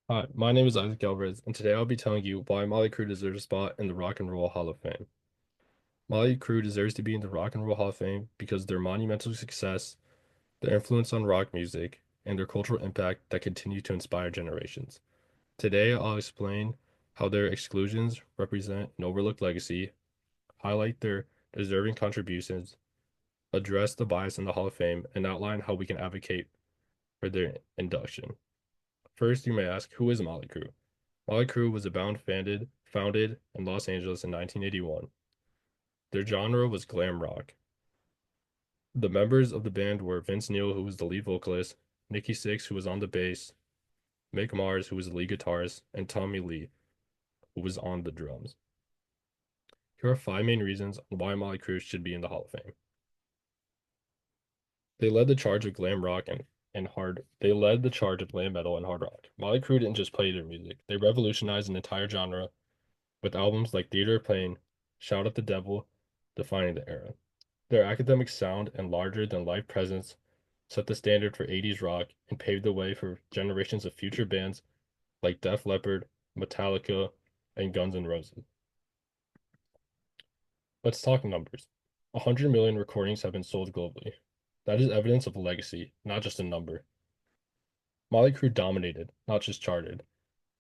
Hi, my name is Isaac Alvarez, and today I'll be telling you why Molly Crew deserves a spot in the Rock and Roll Hall of Fame. Molly Crew deserves to be in the Rock and Roll Hall of Fame because of their monumental success, their influence on rock music, and their cultural impact that continue to inspire generations. Today, I'll explain how their exclusions represent an overlooked legacy, highlight their deserving contributions, address the bias in the Hall of Fame, and outline how we can advocate for their induction. First, you may ask, who is Molly Crew? Molly Crew was a band founded in Los Angeles in 1981. Their genre was glam rock. The members of the band were Vince Neil, who was the lead vocalist, Nikki Sixx, who was on the bass, Mick Mars, who was the lead guitarist, and Tommy Lee, who was on the drums. Here are five main reasons why Molly Crew should be in the Hall of Fame. They led the charge of glam rock and hard. They led the charge of glam metal and hard rock. Molly Crew didn't just play their music; they revolutionized an entire genre with albums like Theater of Pain, Shout at the Devil, defining the era. Their academic sound and larger-than-life presence set the standard for 80s rock and paved the way for generations of future bands like Def Leppard, Metallica, and Guns N' Roses. Let's talk numbers. 100 million recordings have been sold globally. That is evidence of a legacy, not just a number. Molly Crew dominated, not just charted.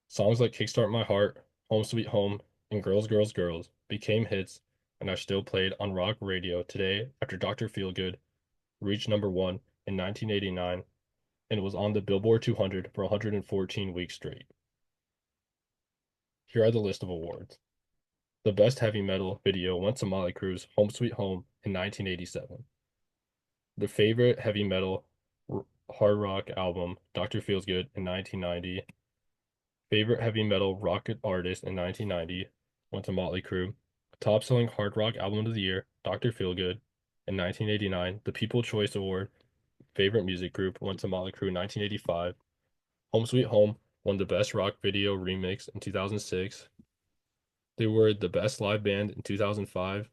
Songs like Kickstart My Heart, Home Sweet Home, and Girls, Girls, Girls became hits and are still played on rock radio today after Dr. Feelgood reached number one in 1989 and was on the Billboard 200 for 114 weeks straight. Here are the list of awards. The Best Heavy Metal Video went to Molly Crew's Home Sweet Home in 1987. The Favorite Heavy Metal Hard Rock Album, Dr. Feels Good in 1990. Favorite Heavy Metal Rock Artist in 1990 went to Motley Crue. Top Selling Hard Rock Album of the Year, Dr. Feelgood in 1989. The People Choice Award, Favorite Music Group went to Motley Crue in 1985. Home Sweet Home won the Best Rock Video Remix in 2006. They were the Best Live Band in 2005.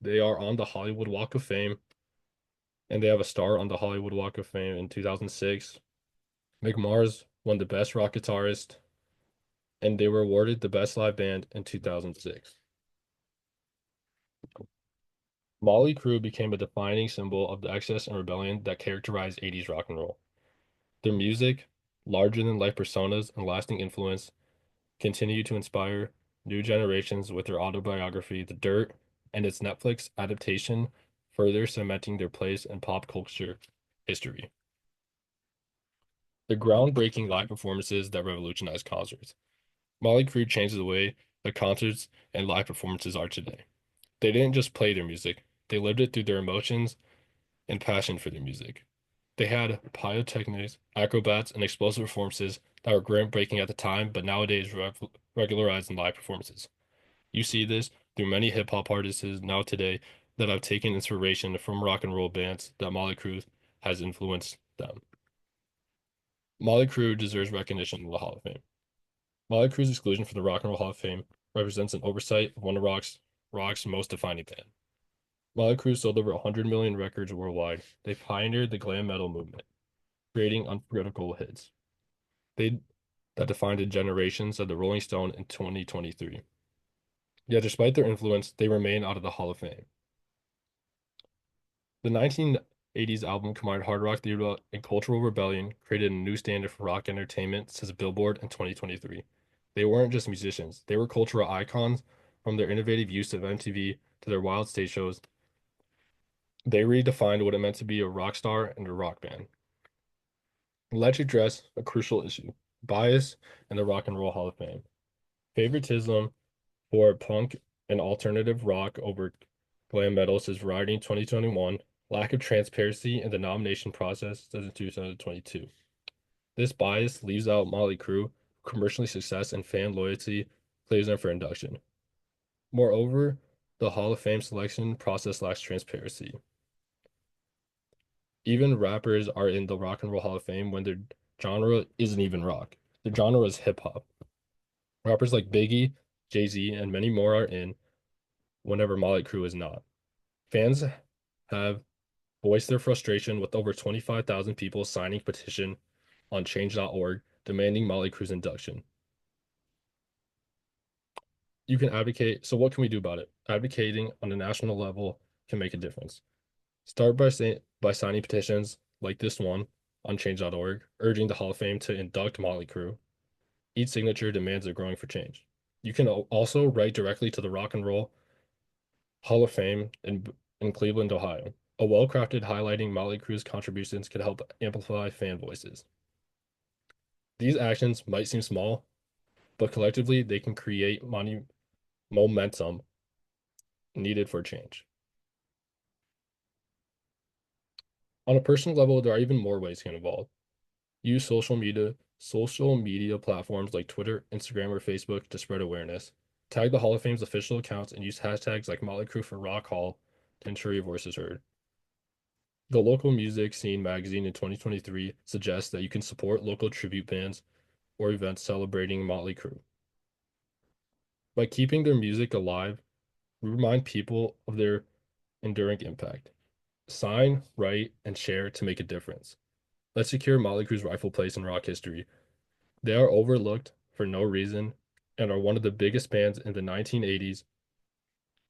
They are on the Hollywood Walk of Fame, and they have a star on the Hollywood Walk of Fame in 2006. Mick Mars won the Best Rock Guitarist, and they were awarded the Best Live Band in 2006. Motley Crue became a defining symbol of the excess and rebellion that characterized 80s rock and roll. Their music, larger than life personas and lasting influence, continue to inspire new generations with their autobiography, The Dirt, and its Netflix adaptation, further cementing their place in pop culture history. The groundbreaking live performances that revolutionized concerts. Motley Crue changed the way that concerts and live performances are today. They didn't just play their music, they lived it through their emotions and passion for their music. They had pyrotechnics, acrobats, and explosive performances that were groundbreaking at the time, but nowadays regularized in live performances. You see this through many hip hop artists now today that have taken inspiration from rock and roll bands that Motley Crue has influenced them. Motley Crue deserves recognition in the Hall of Fame. Motley Crue's exclusion from the Rock and Roll Hall of Fame represents an oversight of one of rock's most defining band. Motley Crue sold over 100 million records worldwide. They pioneered the glam metal movement, creating unforgettable hits. They that defined a generation, said the Rolling Stone in 2023. Yet, despite their influence, they remain out of the Hall of Fame. The 1980s album combined hard rock theater and cultural rebellion, created a new standard for rock entertainment, says Billboard in 2023. They weren't just musicians, they were cultural icons from their innovative use of MTV to their wild stage shows. They redefined what it meant to be a rock star and a rock band. Let's address a crucial issue: bias in the Rock and Roll Hall of Fame. Favoritism for punk and alternative rock over glam metal, says Variety in 2021. Lack of transparency in the nomination process, says in 2022. This bias leaves out Motley Crue, commercially success and fan loyalty clears them for induction. Moreover, the Hall of Fame selection process lacks transparency. Even rappers are in the Rock and Roll Hall of Fame when their genre isn't even rock. Their genre is hip hop. Rappers like Biggie, Jay-Z, and many more are in whenever Motley Crue is not. Fans have voiced their frustration with over 25,000 people signing petition on change.org demanding Motley Crue's induction. You can advocate. So what can we do about it? Advocating on a national level can make a difference. Start by signing petitions like this one on change.org, urging the Hall of Fame to induct Motley Crue. Each signature demands a growing for change. You can also write directly to the Rock and Roll Hall of Fame in Cleveland, Ohio. A well-crafted highlighting Motley Crue's contributions could help amplify fan voices. These actions might seem small, but collectively they can create momentum needed for change. On a personal level, there are even more ways to get involved. Use social media platforms like Twitter, Instagram, or Facebook to spread awareness. Tag the Hall of Fame's official accounts and use hashtags like Motley Crue for Rock Hall to ensure your voice is heard. The Local Music Scene magazine in 2023 suggests that you can support local tribute bands or events celebrating Motley Crue. By keeping their music alive, we remind people of their enduring impact. Sign, write, and share to make a difference. Let's secure Motley Crue's rightful place in rock history. They are overlooked for no reason and are one of the biggest bands in the 1980s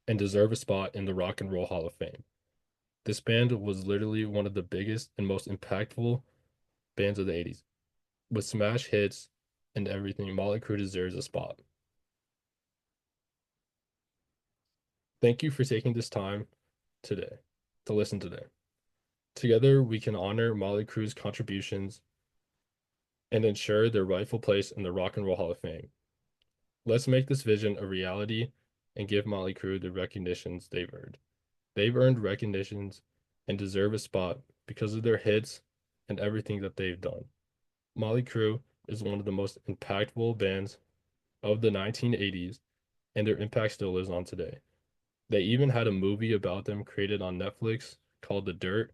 and deserve a spot in the Rock and Roll Hall of Fame. This band was literally one of the biggest and most impactful bands of the 80s. With smash hits and everything, Motley Crue deserves a spot. Thank you for taking this time today to listen today. Together, we can honor Motley Crue's contributions and ensure their rightful place in the Rock and Roll Hall of Fame. Let's make this vision a reality and give Motley Crue the recognitions they've earned. They've earned recognitions and deserve a spot because of their hits and everything that they've done. Motley Crue is one of the most impactful bands of the 1980s, and their impact still lives on today. They even had a movie about them created on Netflix called The Dirt,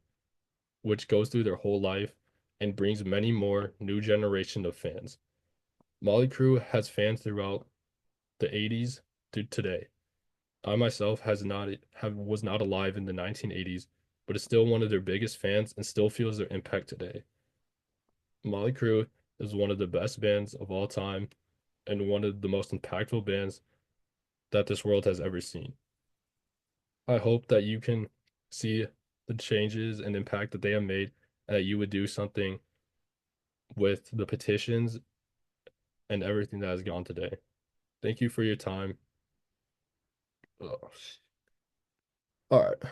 which goes through their whole life and brings many more new generation of fans. Motley Crue has fans throughout the 80s to today. I myself was not alive in the 1980s, but is still one of their biggest fans and still feels their impact today. Motley Crue is one of the best bands of all time and one of the most impactful bands that this world has ever seen. I hope that you can see the changes and impact that they have made and that you would do something with the petitions and everything that has gone today. Thank you for your time. Oh. All right.